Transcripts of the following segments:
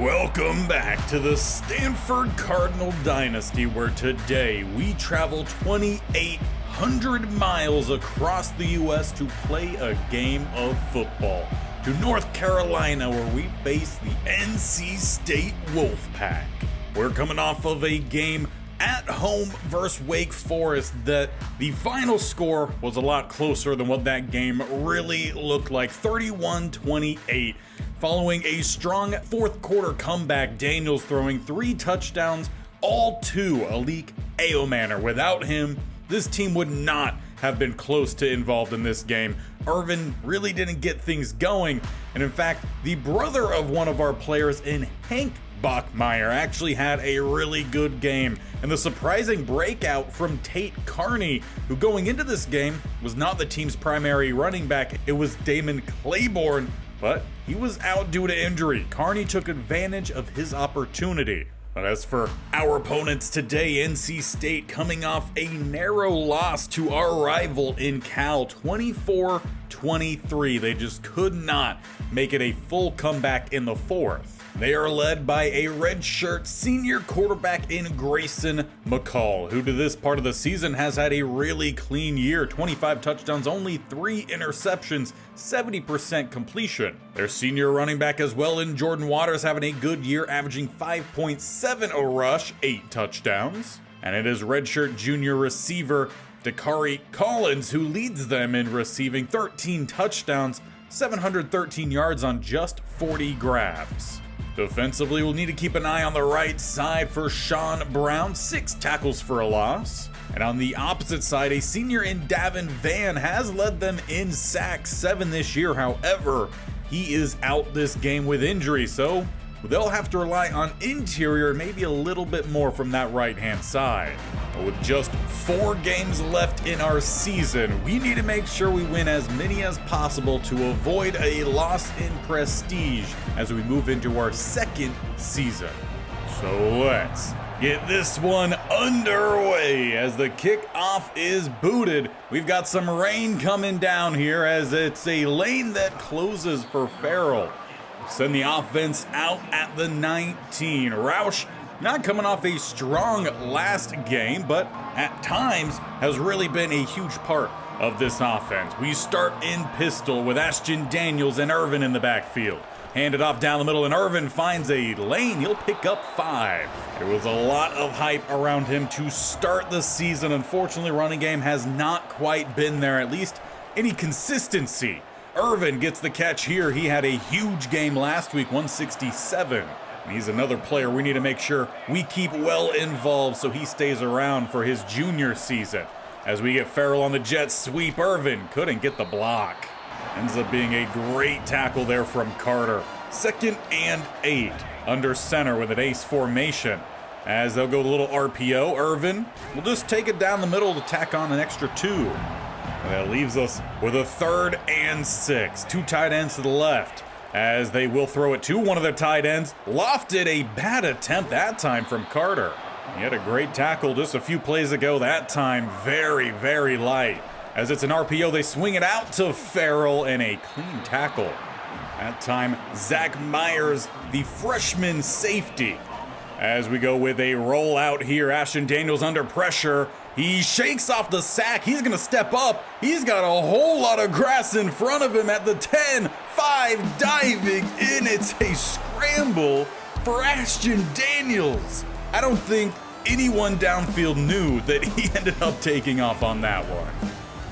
Welcome back to the Stanford Cardinal Dynasty, where today we travel 2,800 miles across the U.S. to play a game of football. To North Carolina, where we face the NC State Wolfpack. We're coming off of a game at home versus Wake Forest that the final score was a lot closer than what that game really looked like, 31-28. Following a strong fourth quarter comeback, Daniels throwing 3 touchdowns, all to Alik Ayomanor. Without him, this team would not have been close to involved in this game. Irvin really didn't get things going, and in fact, the brother of one of our players in Hank Bachmeier actually had a really good game, and the surprising breakout from Tate Carney, who going into this game was not the team's primary running back. It was Damon Claiborne, but he was out due to injury. Carney took advantage of his opportunity. But as for our opponents today, NC State coming off a narrow loss to our rival in Cal, 24-23. They just could not make it a full comeback in the fourth. They are led by a redshirt senior quarterback in Grayson McCall, who to this part of the season has had a really clean year. 25 touchdowns, only 3 interceptions, 70% completion. Their senior running back as well in Jordan Waters having a good year, averaging 5.7 a rush, 8 touchdowns. And it is redshirt junior receiver Dakari Collins who leads them in receiving 13 touchdowns, 713 yards on just 40 grabs. Defensively, we'll need to keep an eye on the right side for Sean Brown, 6 tackles for a loss. And on the opposite side, a senior in Davin Van has led them in sacks, 7 this year. However, he is out this game with injury, so they'll have to rely on interior, maybe a little bit more from that right-hand side. But with just 4 games left in our season, we need to make sure we win as many as possible to avoid a loss in prestige as we move into our second season. So let's get this one underway as the kickoff is booted. We've got some rain coming down here as it's a lane that closes for Farrell. Send the offense out at the 19. Roush not coming off a strong last game, but at times has really been a huge part of this offense. We start in pistol with Ashton, Daniels, and Irvin in the backfield. Hand it off down the middle, and Irvin finds a lane. He'll pick up 5. There was a lot of hype around him to start the season. Unfortunately, running game has not quite been there, at least any consistency. Irvin gets the catch here. He had a huge game last week, 167. And he's another player we need to make sure we keep well involved so he stays around for his junior season. As we get Farrell on the jet sweep, Irvin couldn't get the block. Ends up being a great tackle there from Carter. 2nd and 8 under center with an ace formation. As they'll go a little RPO, Irvin will just take it down the middle to tack on an extra 2. And that leaves us with a 3rd and 6. 2 tight ends to the left as they will throw it to one of their tight ends. Lofted a bad attempt that time from Carter. He had a great tackle just a few plays ago. That time very, very light. As it's an RPO, they swing it out to Farrell and a clean tackle. That time, Zach Myers, the freshman safety. As we go with a rollout here, Ashton Daniels under pressure. He shakes off the sack. He's going to step up. He's got a whole lot of grass in front of him at the 10. 5 diving in. It's a scramble for Ashton Daniels. I don't think anyone downfield knew that he ended up taking off on that one.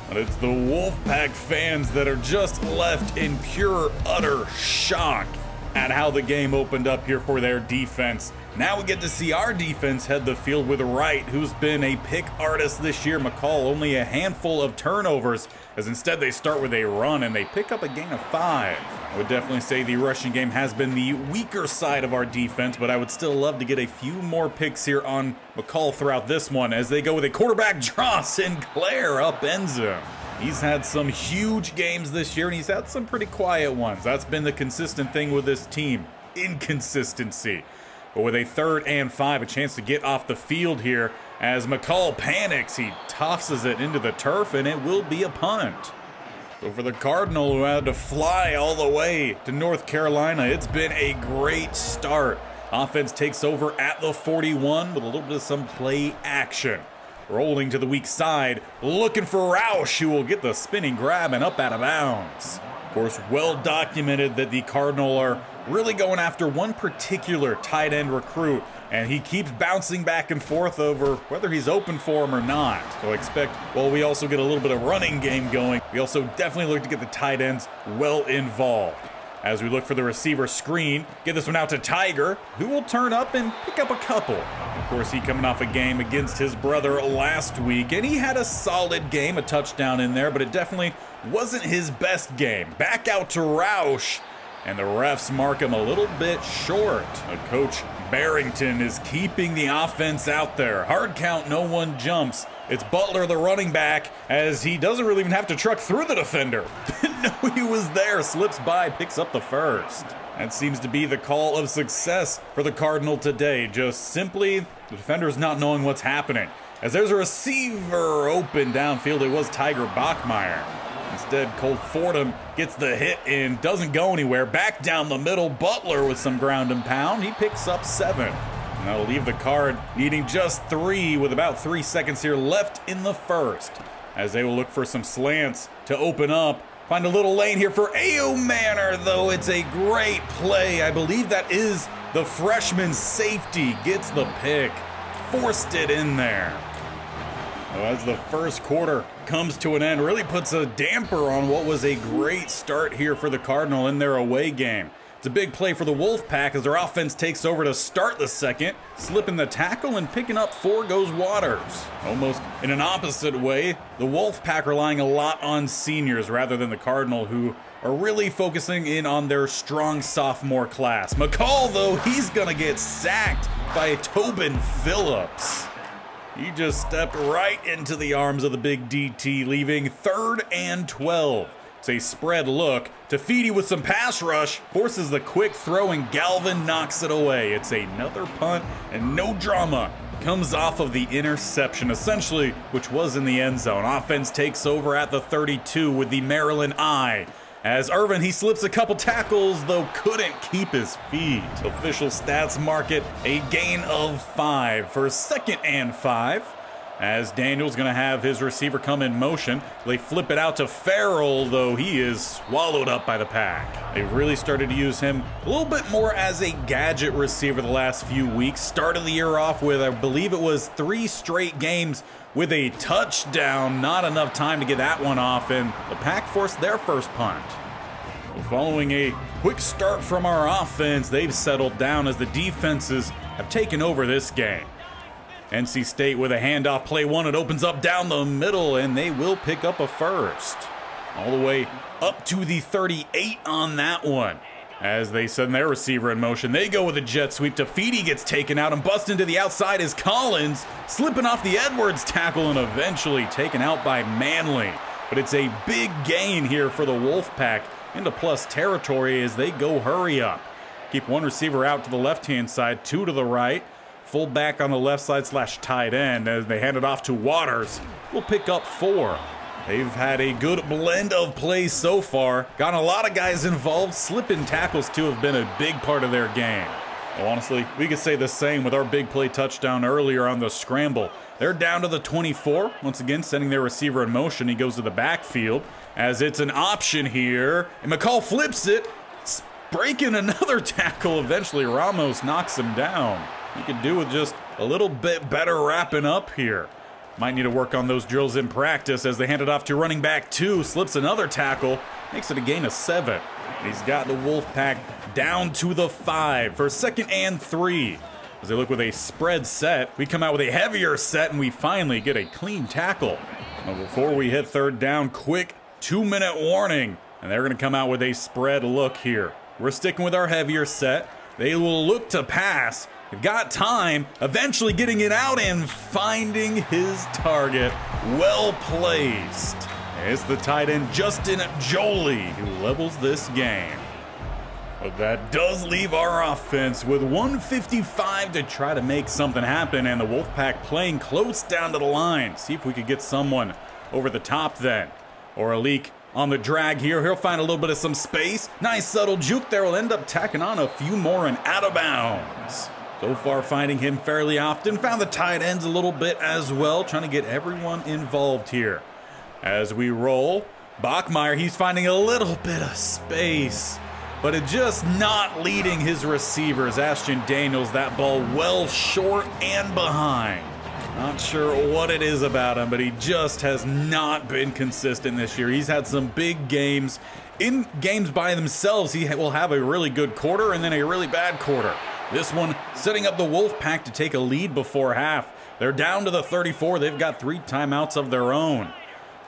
But it's the Wolfpack fans that are just left in pure, utter shock at how the game opened up here for their defense. Now we get to see our defense head the field with Wright, who's been a pick artist this year. McCall only a handful of turnovers, as instead they start with a run and they pick up a gain of 5. I would definitely say the rushing game has been the weaker side of our defense, but I would still love to get a few more picks here on McCall throughout this one as they go with a quarterback draw. Sinclair upends him. He's had some huge games this year, and he's had some pretty quiet ones. That's been the consistent thing with this team, inconsistency. But with a 3rd and 5, a chance to get off the field here as McCall panics. He tosses it into the turf, and it will be a punt. So for the Cardinal, who had to fly all the way to North Carolina, it's been a great start. Offense takes over at the 41 with a little bit of some play action. Rolling to the weak side, looking for Roush, who will get the spinning grab and up out of bounds. Of course, well documented that the Cardinal are really going after one particular tight end recruit, and he keeps bouncing back and forth over whether he's open for him or not. So expect, well, we also get a little bit of running game going. We also definitely look to get the tight ends well involved. As we look for the receiver screen, get this one out to Tiger, who will turn up and pick up a couple. Of course, he coming off a game against his brother last week, and he had a solid game, a touchdown in there, but it definitely wasn't his best game. Back out to Roush, and the refs mark him a little bit short. Coach Barrington is keeping the offense out there. Hard count, no one jumps. It's Butler, the running back, as he doesn't really even have to truck through the defender. Didn't know he was there, slips by, picks up the first. That seems to be the call of success for the Cardinal today. Just simply, the defender's not knowing what's happening. As there's a receiver open downfield, it was Tiger Bachmeyer. Instead, Cole Fordham gets the hit and doesn't go anywhere. Back down the middle, Butler with some ground and pound. He picks up 7. And that'll leave the Card needing just 3 with about 3 seconds here left in the first. As they will look for some slants to open up. Find a little lane here for A.O. Manor, though. It's a great play. I believe that is the freshman safety. Gets the pick. Forced it in there. Well, as the first quarter comes to an end, really puts a damper on what was a great start here for the Cardinal in their away game. It's a big play for the Wolfpack as their offense takes over to start the second, slipping the tackle and picking up 4 goes Waters. Almost in an opposite way, the Wolfpack relying a lot on seniors rather than the Cardinal, who are really focusing in on their strong sophomore class. McCall, though, he's gonna get sacked by Tobin Phillips. He just stepped right into the arms of the big DT, leaving 3rd and 12. It's a spread look. Tafiti with some pass rush, forces the quick throw, and Galvin knocks it away. It's another punt, and no drama comes off of the interception, essentially, which was in the end zone. Offense takes over at the 32 with the Maryland eye. As Irvin, he slips a couple tackles, though couldn't keep his feet. Official stats mark it a gain of 5 for 2nd and 5. As Daniel's going to have his receiver come in motion. They flip it out to Farrell, though he is swallowed up by the pack. They really started to use him a little bit more as a gadget receiver the last few weeks. Started the year off with, I believe it was 3 straight games with a touchdown. Not enough time to get that one off, and the Pack forced their first punt. Following a quick start from our offense, they've settled down as the defenses have taken over this game. NC State with a handoff, play 1, it opens up down the middle, and they will pick up a first. All the way up to the 38 on that one. As they send their receiver in motion, they go with a jet sweep. Tafiti gets taken out and busted to the outside is Collins, slipping off the Edwards tackle and eventually taken out by Manley. But it's a big gain here for the Wolfpack into plus territory as they go hurry up. Keep one receiver out to the left-hand side, 2 to the right. Fullback on the left side / tight end as they hand it off to Waters. We'll pick up 4. They've had a good blend of plays so far. Gotten a lot of guys involved. Slipping tackles, too, have been a big part of their game. Well, honestly, we could say the same with our big play touchdown earlier on the scramble. They're down to the 24. Once again, sending their receiver in motion. He goes to the backfield as it's an option here. And McCall flips it. Breaking another tackle. Eventually, Ramos knocks him down. You could do with just a little bit better wrapping up here. Might need to work on those drills in practice as they hand it off to running back 2. Slips another tackle. Makes it a gain of 7. He's got the Wolfpack down to the 5 for 2nd and 3. As they look with a spread set, we come out with a heavier set and we finally get a clean tackle. Now before we hit 3rd down, quick 2-minute warning. And they're going to come out with a spread look here. We're sticking with our heavier set. They will look to pass. They've got time, eventually getting it out and finding his target. Well placed. It's the tight end Justin Jolie who levels this game. But that does leave our offense with 1:55 to try to make something happen, and the Wolfpack playing close down to the line. See if we could get someone over the top then. Or a leak on the drag here. He'll find a little bit of some space. Nice subtle juke there. Will end up tacking on a few more and out of bounds. So far finding him fairly often. Found the tight ends a little bit as well. Trying to get everyone involved here. As we roll, Bachmeier, he's finding a little bit of space, but it just not leading his receivers. Ashton Daniels, that ball well short and behind. Not sure what it is about him, but he just has not been consistent this year. He's had some big games. In games by themselves, he will have a really good quarter and then a really bad quarter. This one setting up the Wolfpack to take a lead before half. They're down to the 34. They've got 3 timeouts of their own.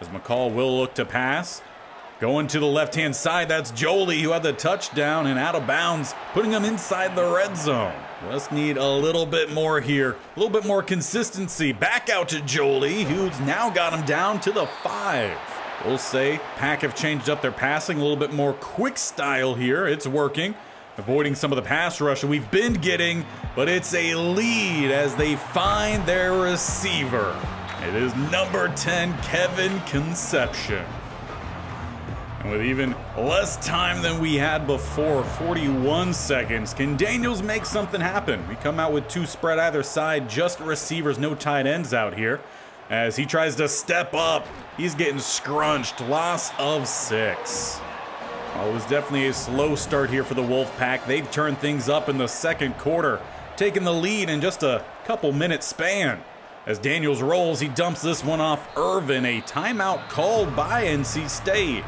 As McCall will look to pass. Going to the left-hand side, that's Jolie who had the touchdown and out of bounds, putting him inside the red zone. Just need a little bit more here, a little bit more consistency. Back out to Jolie, who's now got him down to the 5. We'll say Pack have changed up their passing, a little bit more quick style here. It's working, avoiding some of the pass rush we've been getting, but it's a lead as they find their receiver. It is number 10, Kevin Conception. And with even less time than we had before, 41 seconds, can Daniels make something happen? We come out with 2 spread either side, just receivers, no tight ends out here. As he tries to step up, he's getting scrunched, loss of 6. Well, it was definitely a slow start here for the Wolfpack. They've turned things up in the second quarter, taking the lead in just a couple minute span. As Daniels rolls, he dumps this one off Irvin, a timeout called by NC State.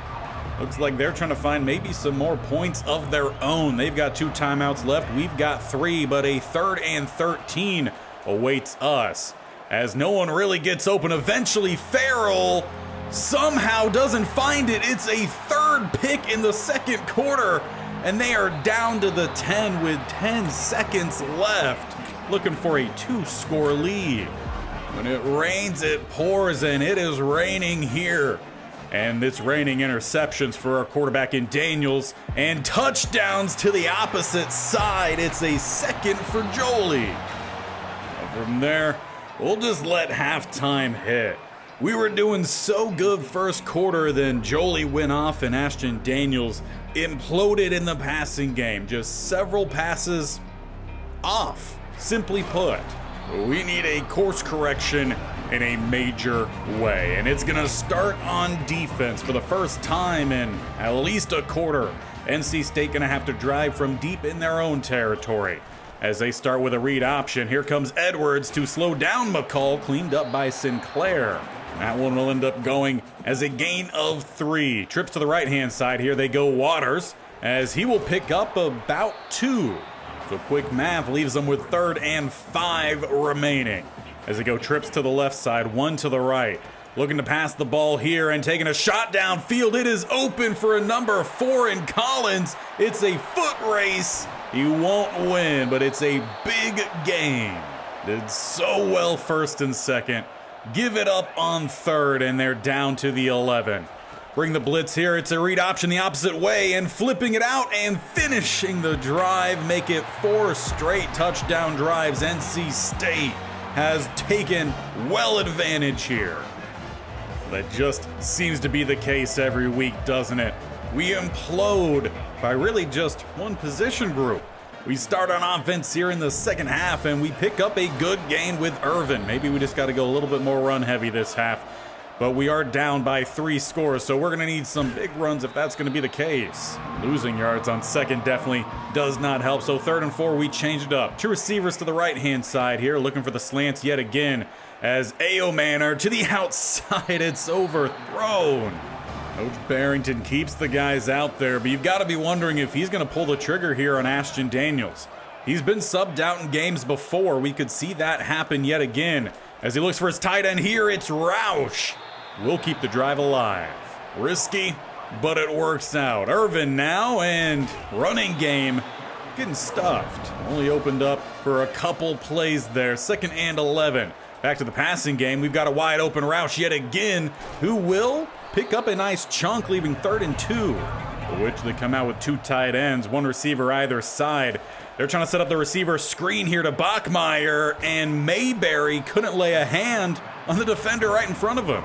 Looks like they're trying to find maybe some more points of their own. They've got 2 timeouts left. We've got 3, but a 3rd and 13 awaits us. As no one really gets open, eventually Farrell somehow doesn't find it. It's a 3rd pick in the second quarter, and they are down to the 10 with 10 seconds left, looking for a 2-score lead. When it rains, it pours, and it is raining here. And it's raining interceptions for our quarterback in Daniels, and touchdowns to the opposite side. It's a 2nd for Jolie. From there, we'll just let halftime hit. We were doing so good first quarter, then Jolie went off and Ashton Daniels imploded in the passing game. Just several passes off, simply put. We need a course correction in a major way, and it's gonna start on defense for the first time in at least a quarter. NC State gonna have to drive from deep in their own territory. As they start with a read option, here comes Edwards to slow down McCall, cleaned up by Sinclair. That one will end up going as a gain of 3. Trips to the right-hand side here, they go Waters, as he will pick up about 2. So quick math leaves them with 3rd and 5 remaining. As they go trips to the left side, 1 to the right. Looking to pass the ball here and taking a shot downfield. It is open for a number 4 in Collins. It's a foot race. He won't win, but it's a big game. Did so well 1st and 2nd. Give it up on 3rd, and they're down to the 11. Bring the blitz here. It's a read option the opposite way and flipping it out and finishing the drive. Make it 4 straight touchdown drives. NC State has taken well advantage here. That just seems to be the case every week, doesn't it? We implode by really just one position group. We start on offense here in the second half and we pick up a good gain with Irvin. Maybe we just got to go a little bit more run heavy this half. But we are down by 3 scores, so we're going to need some big runs if that's going to be the case. Losing yards on second definitely does not help, so 3rd and 4, we changed it up. 2 receivers to the right-hand side here, looking for the slants yet again. As Manor to the outside, it's overthrown. Coach Barrington keeps the guys out there, but you've got to be wondering if he's going to pull the trigger here on Ashton Daniels. He's been subbed out in games before. We could see that happen yet again. As he looks for his tight end here, it's Roush. We'll keep the drive alive. Risky, but it works out. Irvin now, and running game getting stuffed. Only opened up for a couple plays there. 2nd and 11. Back to the passing game. We've got a wide open Roush yet again, who will pick up a nice chunk, leaving 3rd and 2. For which they come out with 2 tight ends, 1 receiver either side. They're trying to set up the receiver screen here to Bachmeier, and Mayberry couldn't lay a hand on the defender right in front of him.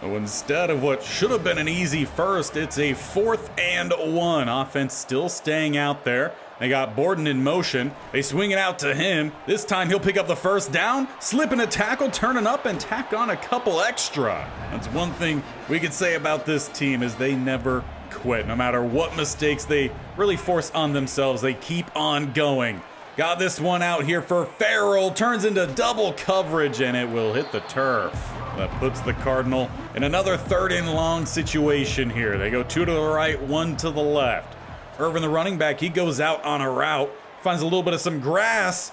So instead of what should have been an easy first, it's a 4th and 1. Offense still staying out there. They got Borden in motion. They swing it out to him. This time he'll pick up the first down, slipping a tackle, turning up, and tack on a couple extra. That's one thing we could say about this team is they never quit. No matter what mistakes they really force on themselves, they keep on going. Got this one out here for Farrell. Turns into double coverage, and it will hit the turf. That puts the Cardinal in another 3rd and long situation here. They go 2 to the right, 1 to the left. Irvin, the running back, he goes out on a route, finds a little bit of some grass,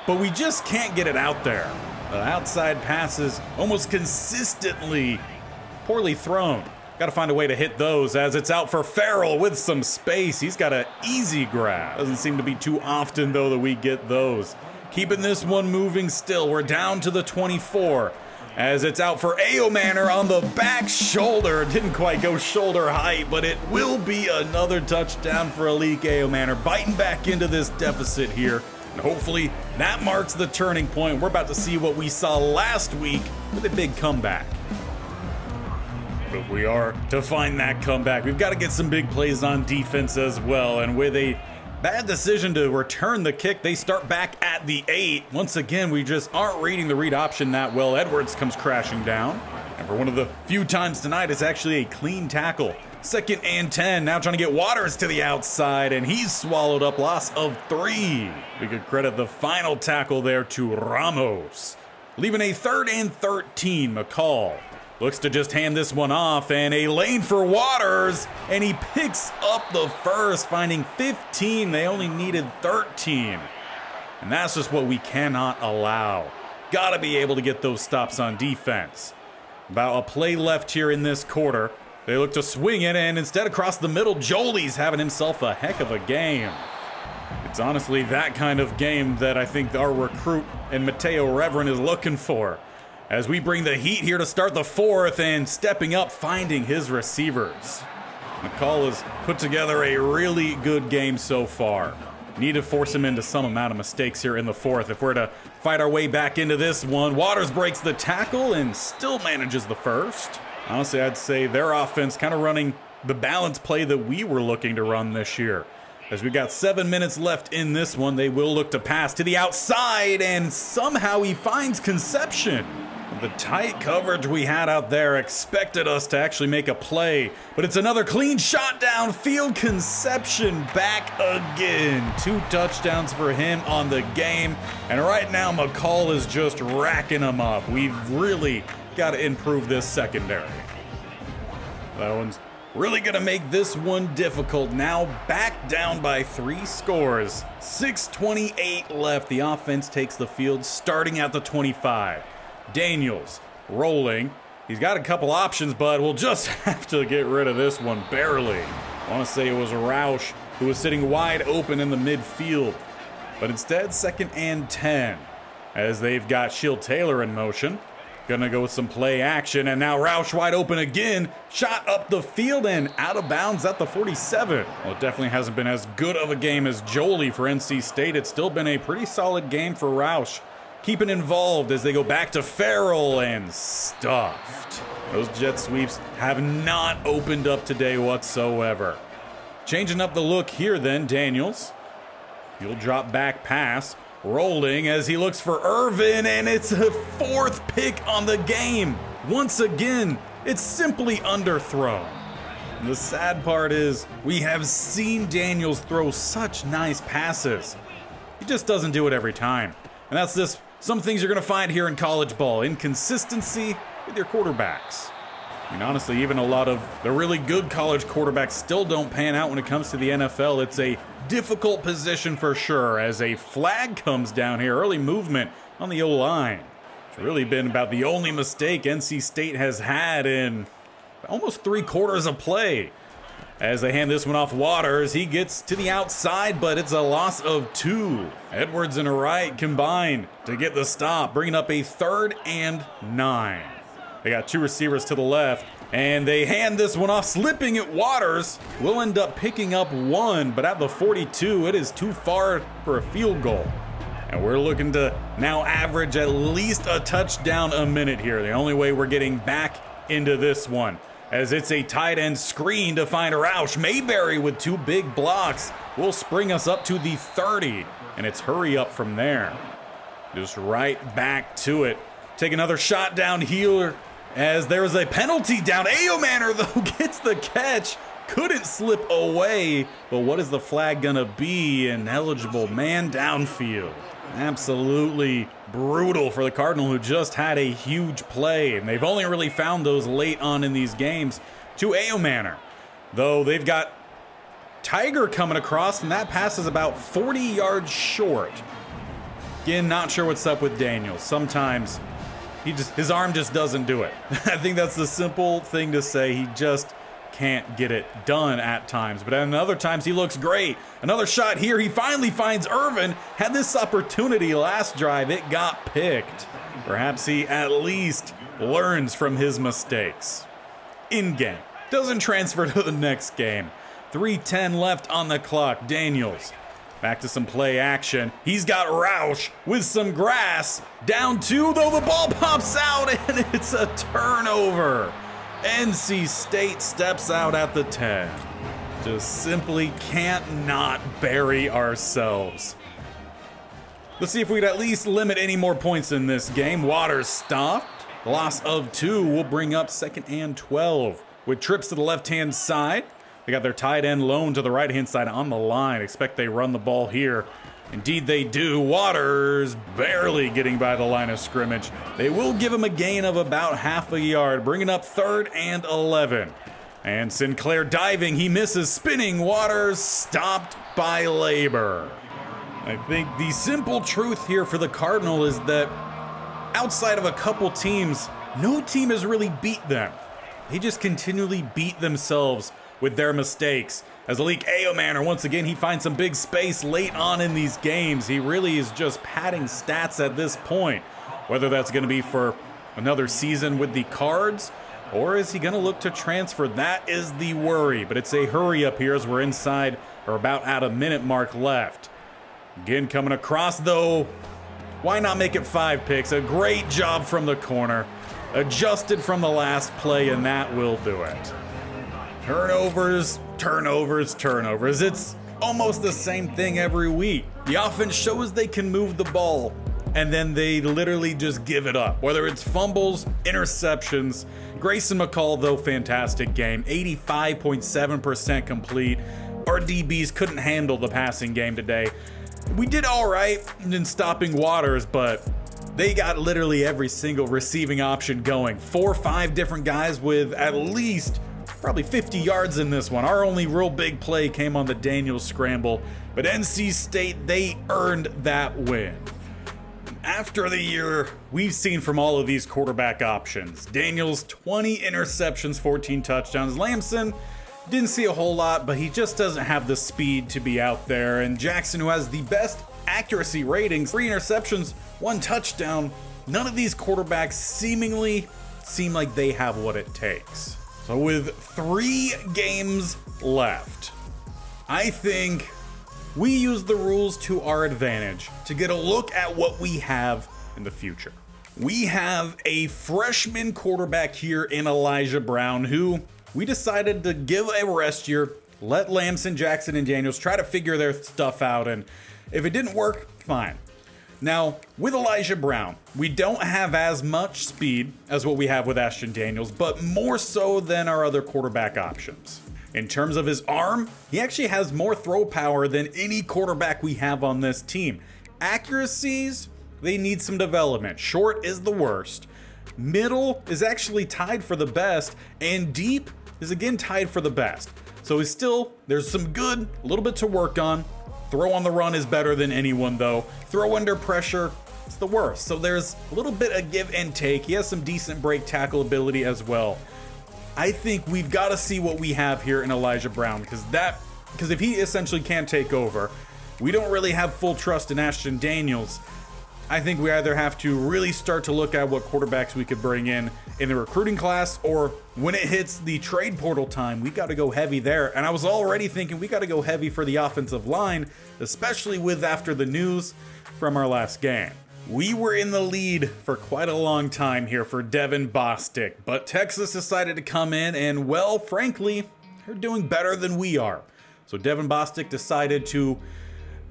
but we just can't get it out there. The outside passes almost consistently poorly thrown. Got to find a way to hit those as it's out for Farrell with some space. He's got an easy grab. Doesn't seem to be too often, though, that we get those. Keeping this one moving still. We're down to the 24 as it's out for Ayomanor on the back shoulder. Didn't quite go shoulder height, but it will be another touchdown for Alik Ayomanor, biting back into this deficit here. And hopefully that marks the turning point. We're about to see what we saw last week with a big comeback. But we are to find that comeback. We've got to get some big plays on defense as well. And with a bad decision to return the kick, they start back at the 8. Once again, we just aren't reading the read option that well. Edwards comes crashing down. And for one of the few times tonight, it's actually a clean tackle. 2nd and 10. Now trying to get Waters to the outside, and he's swallowed up. Loss of 3. We could credit the final tackle there to Ramos. Leaving a 3rd and 13. McCall looks to just hand this one off, and a lane for Waters, and he picks up the first, finding 15. They only needed 13. And that's just what we cannot allow. Gotta be able to get those stops on defense. About a play left here in this quarter. They look to swing it, and instead across the middle, Jolie's having himself a heck of a game. It's honestly that kind of game that I think our recruit and Mateo Reverend is looking for. As we bring the heat here to start the 4th, and stepping up, finding his receivers. McCall has put together a really good game so far. Need to force him into some amount of mistakes here in the 4th if we're to fight our way back into this one. Waters breaks the tackle and still manages the first. Honestly, I'd say their offense kind of running the balanced play that we were looking to run this year. As we got 7 minutes left in this one, they will look to pass to the outside, and somehow he finds Conception. The tight coverage we had out there expected us to actually make a play, but it's another clean shot downfield. Conception back again. 2 touchdowns for him on the game, and right now McCall is just racking them up. We've really got to improve this secondary. That one's really going to make this one difficult. Now back down by 3 scores. 6:28 left. The offense takes the field starting at the 25. Daniels rolling. He's got a couple options, but we'll just have to get rid of this one barely. I want to say it was Roush who was sitting wide open in the midfield. But instead, 2nd and 10. As they've got Shield Taylor in motion. Gonna go with some play action, and now Roush wide open again. Shot up the field and out of bounds at the 47. Well, it definitely hasn't been as good of a game as Jolie for NC State. It's still been a pretty solid game for Roush. Keeping involved as they go back to Farrell, and stuffed. Those jet sweeps have not opened up today whatsoever. Changing up the look here then, Daniels. He'll drop back pass. Rolling as he looks for Irvin, and it's a 4th pick on the game. Once again, it's simply underthrown. And the sad part is we have seen Daniels throw such nice passes. He just doesn't do it every time. And that's this. Some things you're going to find here in college ball. Inconsistency with your quarterbacks. I mean, honestly, even a lot of the really good college quarterbacks still don't pan out when it comes to the NFL. It's a difficult position for sure as a flag comes down here. Early movement on the O-line. It's really been about the only mistake NC State has had in almost 3/4 of play. As they hand this one off Waters, he gets to the outside, but it's a loss of 2. Edwards and Wright combined to get the stop, bringing up a 3rd and 9. They got 2 receivers to the left, and they hand this one off, slipping at Waters. Will end up picking up 1, but at the 42, it is too far for a field goal. And we're looking to now average at least a touchdown a minute here. The only way we're getting back into this one, as it's a tight end screen to find Roush. Mayberry with 2 big blocks will spring us up to the 30. And it's hurry up from there. Just right back to it. Take another shot down here as there is a penalty down. Ayomanor, though, gets the catch. Couldn't slip away. But what is the flag going to be? An eligible man downfield. Absolutely brutal for the Cardinal, who just had a huge play. And they've only really found those late on in these games to Ayomanor. Though they've got Tiger coming across, and that pass is about 40 yards short. Again, not sure what's up with Daniels. Sometimes his arm just doesn't do it. I think that's the simple thing to say. He just can't get it done at times. But at other times, he looks great. Another shot here. He finally finds Irvin. Had this opportunity last drive. It got picked. Perhaps he at least learns from his mistakes. In-game. Doesn't transfer to the next game. 3:10 left on the clock. Daniels. Back to some play action. He's got Roush with some grass. Down 2, though the ball pops out, and it's a turnover. NC State steps out at the 10. Just simply can't not bury ourselves. Let's see if we'd at least limit any more points in this game. Waters stopped. Loss of 2 will bring up 2nd and 12. With trips to the left-hand side. They got their tight end loan to the right-hand side on the line. Expect they run the ball here. Indeed they do. Waters barely getting by the line of scrimmage. They will give him a gain of about half a yard, bringing up 3rd and 11. And Sinclair diving. He misses, spinning. Waters stopped by Labor. I think the simple truth here for the Cardinal is that outside of a couple teams, no team has really beat them. They just continually beat themselves with their mistakes. As Malik Ayomanor, once again, he finds some big space late on in these games. He really is just padding stats at this point. Whether that's going to be for another season with the Cards, or is he going to look to transfer? That is the worry. But it's a hurry up here as we're inside or about at a minute mark left. Again, coming across, though. Why not make it 5 picks? A great job from the corner. Adjusted from the last play, and that will do it. Turnovers, turnovers, turnovers. It's almost the same thing every week. The offense shows they can move the ball, and then they literally just give it up. Whether it's fumbles, interceptions. Grayson McCall, though, fantastic game. 85.7% complete. Our DBs couldn't handle the passing game today. We did all right in stopping Waters, but they got literally every single receiving option going. 4 or 5 different guys with at least probably 50 yards in this one. Our only real big play came on the Daniels scramble, but NC State, they earned that win. After the year we've seen from all of these quarterback options, Daniels 20 interceptions, 14 touchdowns. Lamson didn't see a whole lot, but he just doesn't have the speed to be out there. And Jackson, who has the best accuracy ratings, 3 interceptions, 1 touchdown. None of these quarterbacks seemingly seem like they have what it takes. So with 3 games left, I think we use the rules to our advantage to get a look at what we have in the future. We have a freshman quarterback here in Elijah Brown, who we decided to give a rest year, let Lamson, Jackson, and Daniels try to figure their stuff out, and if it didn't work, fine. Now, with Elijah Brown, we don't have as much speed as what we have with Ashton Daniels, but more so than our other quarterback options. In terms of his arm, he actually has more throw power than any quarterback we have on this team. Accuracies, they need some development. Short is the worst. Middle is actually tied for the best, and deep is again tied for the best. So there's some good, a little bit to work on. Throw on the run is better than anyone, though. Throw under pressure, it's the worst. So there's a little bit of give and take. He has some decent break tackle ability as well. I think we've got to see what we have here in Elijah Brown, because if he essentially can't take over, we don't really have full trust in Ashton Daniels. I think we either have to really start to look at what quarterbacks we could bring in the recruiting class, or when it hits the trade portal time, we got to go heavy there. And I was already thinking we got to go heavy for the offensive line, especially with after the news from our last game. We were in the lead for quite a long time here for Devin Bostic, but Texas decided to come in and, well, frankly, they're doing better than we are. So Devin Bostic decided to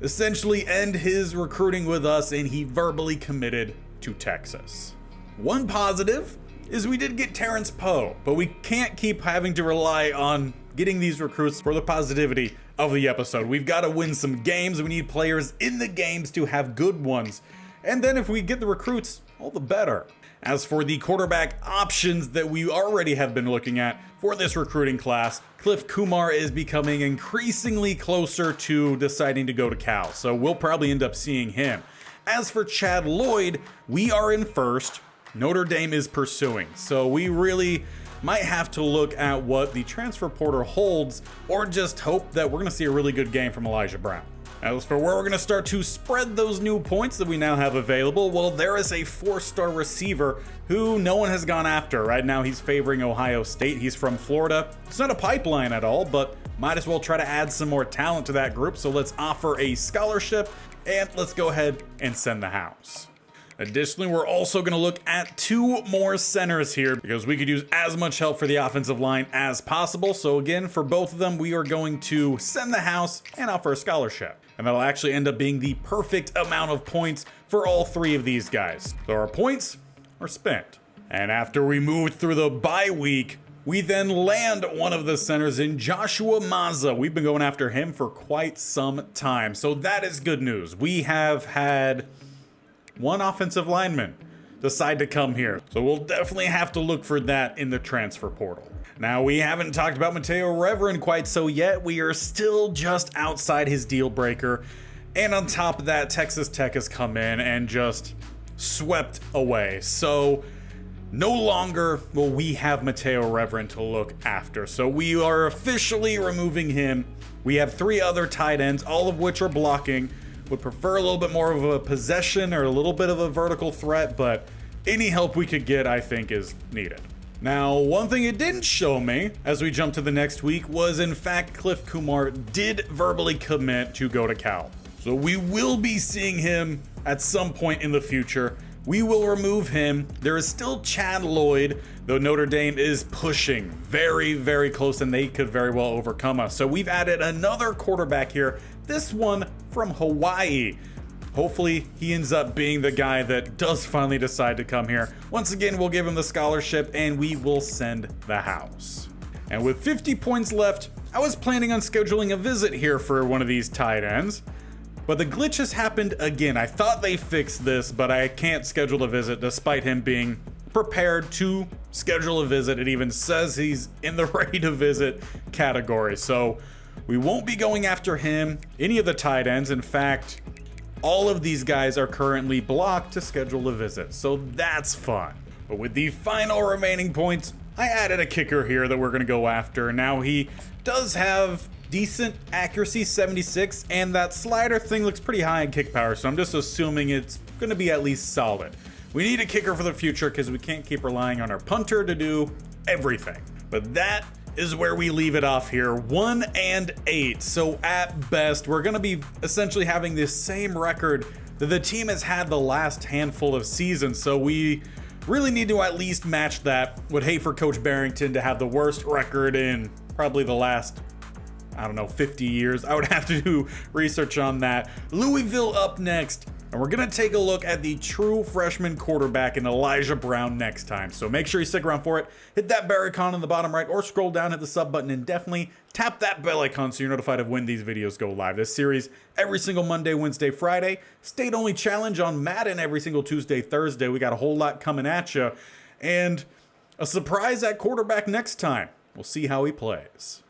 essentially end his recruiting with us, and he verbally committed to Texas. One positive is we did get Terrence Poe, but we can't keep having to rely on getting these recruits for the positivity of the episode. We've got to win some games. We need players in the games to have good ones. And then if we get the recruits, all the better. As for the quarterback options that we already have been looking at for this recruiting class, Cliff Kumar is becoming increasingly closer to deciding to go to Cal, so we'll probably end up seeing him. As for Chad Lloyd, we are in first. Notre Dame is pursuing, so we really might have to look at what the transfer portal holds, or just hope that we're going to see a really good game from Elijah Brown. As for where we're going to start to spread those new points that we now have available, well, there is a 4-star receiver who no one has gone after. Right now he's favoring Ohio State. He's from Florida. It's not a pipeline at all, but might as well try to add some more talent to that group. So let's offer a scholarship and let's go ahead and send the house. Additionally, we're also going to look at 2 more centers here because we could use as much help for the offensive line as possible. So again, for both of them, we are going to send the house and offer a scholarship. And that'll actually end up being the perfect amount of points for all 3 of these guys. So our points are spent. And after we moved through the bye week, we then land one of the centers in Joshua Mazza. We've been going after him for quite some time. So that is good news. We have had 1 offensive lineman decide to come here. So we'll definitely have to look for that in the transfer portal. Now, we haven't talked about Mateo Reverend quite so yet. We are still just outside his deal breaker. And on top of that, Texas Tech has come in and just swept away. So no longer will we have Mateo Reverend to look after. So we are officially removing him. We have 3 other tight ends, all of which are blocking. Would prefer a little bit more of a possession or a little bit of a vertical threat, but any help we could get, I think, is needed. Now, one thing it didn't show me as we jump to the next week was, in fact, Cliff Kumar did verbally commit to go to Cal. So we will be seeing him at some point in the future. We will remove him. There is still Chad Lloyd, though Notre Dame is pushing very, very close, and they could very well overcome us. So we've added another quarterback here, this one from Hawaii. Hopefully he ends up being the guy that does finally decide to come here. Once again, we'll give him the scholarship and we will send the house. And with 50 points left, I was planning on scheduling a visit here for one of these tight ends, but the glitch has happened again. I thought they fixed this, but I can't schedule a visit despite him being prepared to schedule a visit. It even says he's in the ready to visit category. So we won't be going after him, any of the tight ends. In fact, all of these guys are currently blocked to schedule a visit, so that's fun. But with the final remaining points, I added a kicker here that we're going to go after. Now, he does have decent accuracy, 76, and that slider thing looks pretty high in kick power, so I'm just assuming it's going to be at least solid. We need a kicker for the future because we can't keep relying on our punter to do everything. But that is where we leave it off here, 1-8. So at best, we're going to be essentially having this same record that the team has had the last handful of seasons. So we really need to at least match that. Would hate for Coach Barrington to have the worst record in probably the last, 50 years. I would have to do research on that. Louisville up next. And we're going to take a look at the true freshman quarterback in Elijah Brown next time. So make sure you stick around for it. Hit that bell icon in the bottom right or scroll down, hit the sub button, and definitely tap that bell icon so you're notified of when these videos go live. This series every single Monday, Wednesday, Friday. State-only challenge on Madden every single Tuesday, Thursday. We got a whole lot coming at you. And a surprise at quarterback next time. We'll see how he plays.